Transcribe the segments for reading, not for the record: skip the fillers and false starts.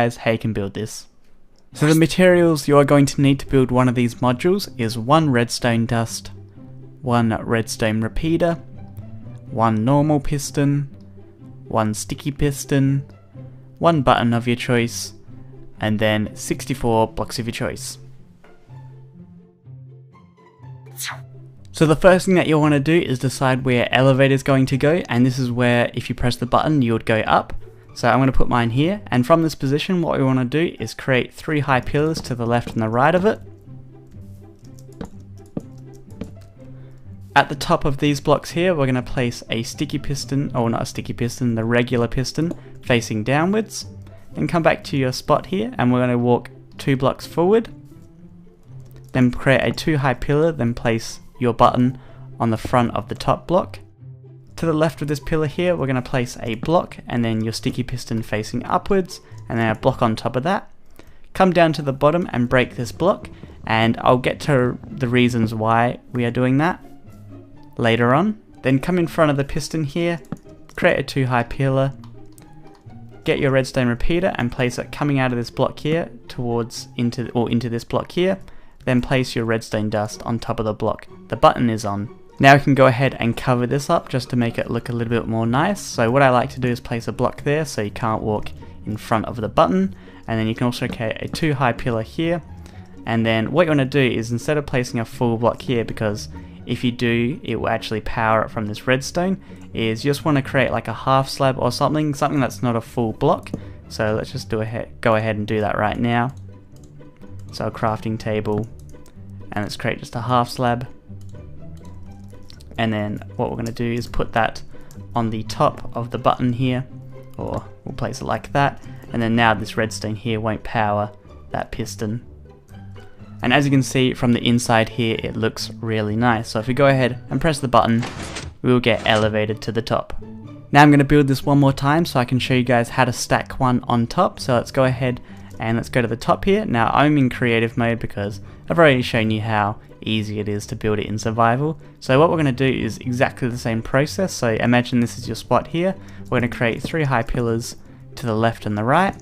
guys how you can build this. So the materials you are going to need to build one of these modules is 1 redstone dust, 1 redstone repeater, 1 normal piston, 1 sticky piston, 1 button of your choice, and then 64 blocks of your choice. So the first thing that you'll want to do is decide where your elevator is going to go, and this is where if you press the button you would go up. So I'm going to put mine here, and from this position what we want to do is create 3 high pillars to the left and the right of it. At the top of these blocks here we're going to place a sticky piston, or not a sticky piston, the regular piston facing downwards. Then come back to your spot here and we're going to walk 2 blocks forward. Then create a 2 high pillar, then place your button on the front of the top block. To the left of this pillar here we're going to place a block and then your sticky piston facing upwards, and then a block on top of that. Come down to the bottom and break this block, and I'll get to the reasons why we are doing that later on. Then come in front of the piston here, create a 2 high pillar, get your redstone repeater and place it coming out of this block here towards into this block here. Then place your redstone dust on top of the block the button is on. Now we can go ahead and cover this up just to make it look a little bit more nice. So what I like to do is place a block there so you can't walk in front of the button, and then you can also create a 2 high pillar here. And then what you want to do is, instead of placing a full block here, because if you do it will actually power it from this redstone, is you just want to create like a half slab or something that's not a full block. So let's just go ahead and do that right now. So a crafting table, and let's create just a half slab. And then what we're going to do is put that on the top of the button here, or we'll place it like that, and then now this redstone here won't power that piston. And as you can see from the inside here it looks really nice. So if we go ahead and press the button we will get elevated to the top. Now I'm going to build this one more time so I can show you guys how to stack one on top. So let's go ahead and let's go to the top here. Now I'm in creative mode because I've already shown you how easy it is to build it in survival. So what we're going to do is exactly the same process. So imagine this is your spot here. We're going to create 3 high pillars to the left and the right.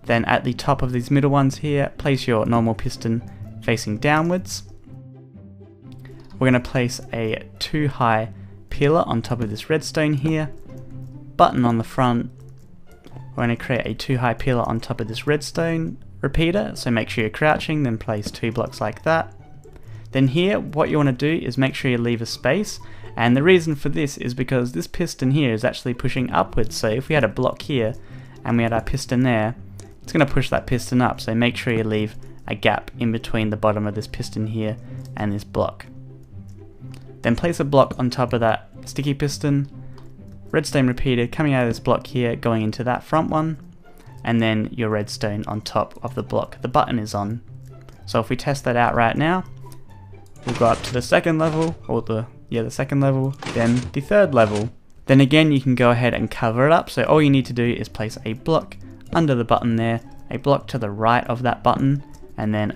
Then at the top of these middle ones here, place your normal piston facing downwards. We're going to place a 2 high pillar on top of this redstone here. Button on the front. We're going to create a 2 high pillar on top of this redstone repeater, so make sure you're crouching, then place 2 blocks like that. Then here what you want to do is make sure you leave a space, and the reason for this is because this piston here is actually pushing upwards. So if we had a block here and we had our piston there, it's going to push that piston up, so make sure you leave a gap in between the bottom of this piston here and this block. Then place a block on top of that sticky piston, redstone repeater coming out of this block here going into that front one, and then your redstone on top of the block the button is on. So if we test that out right now, we'll go up to the second level, or the second level, then the third level. Then again you can go ahead and cover it up, so all you need to do is place a block under the button there, a block to the right of that button, and then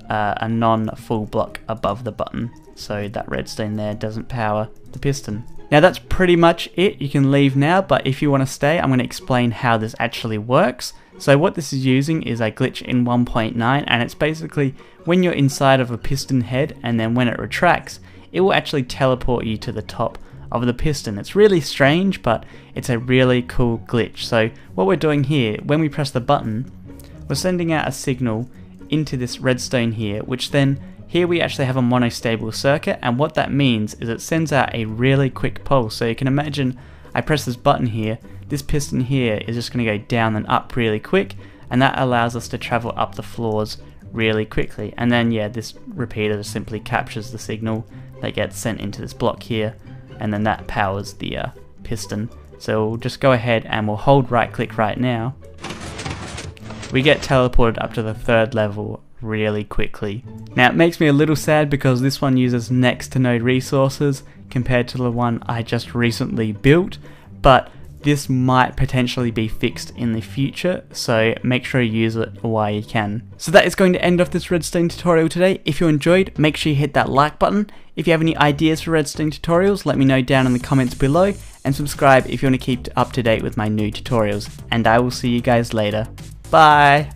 a non-full block above the button, so that redstone there doesn't power the piston. Now that's pretty much it. You can leave now, but if you want to stay, I'm going to explain how this actually works. So what this is using is a glitch in 1.9, and it's basically when you're inside of a piston head and then when it retracts, it will actually teleport you to the top of the piston. It's really strange, but it's a really cool glitch. So what we're doing here, when we press the button, we're sending out a signal into this redstone here, which then here we actually have a monostable circuit, and what that means is it sends out a really quick pulse. So you can imagine I press this button here, this piston here is just going to go down and up really quick, and that allows us to travel up the floors really quickly. And then yeah, this repeater simply captures the signal that gets sent into this block here, and then that powers the piston. So we'll just go ahead and we'll hold right click right now. We get teleported up to the third level really quickly. Now it makes me a little sad because this one uses next to no resources compared to the one I just recently built, but this might potentially be fixed in the future, so make sure you use it while you can. So that is going to end off this redstone tutorial today. If you enjoyed, make sure you hit that like button. If you have any ideas for redstone tutorials, let me know down in the comments below. and subscribe if you want to keep up to date with my new tutorials, and I will see you guys later. Bye!